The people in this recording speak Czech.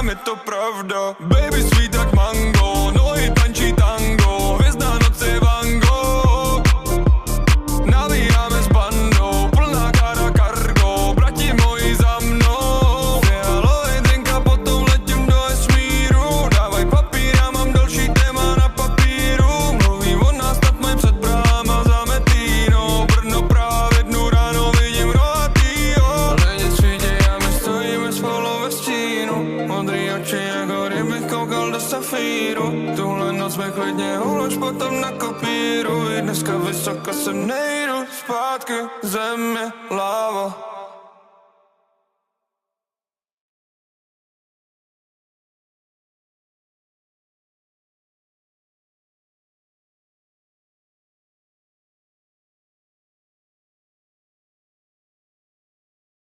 říkám, je to pravda. Baby sweet jak mango, nohy tančí tango, hvězdná noc je Van Gogh. Navíjáme s bandou, plná kára kargo, brati moji za mnou. Fialový drink a potom letím do vesmíru. Dávaj papír, já mám další téma na papíru. Mluví o nás, tak mají před bráma za Metínou. Brno právě dnu ráno vidím rohatýho. Lidi svítí a my stojíme spolu ve stínu. Modrý oči jako kdybych koukal do safíru. Tuhle noc mi klidně ulož potom na kopíru. I dneska vysoko sem nejdu, zpátky země, láva.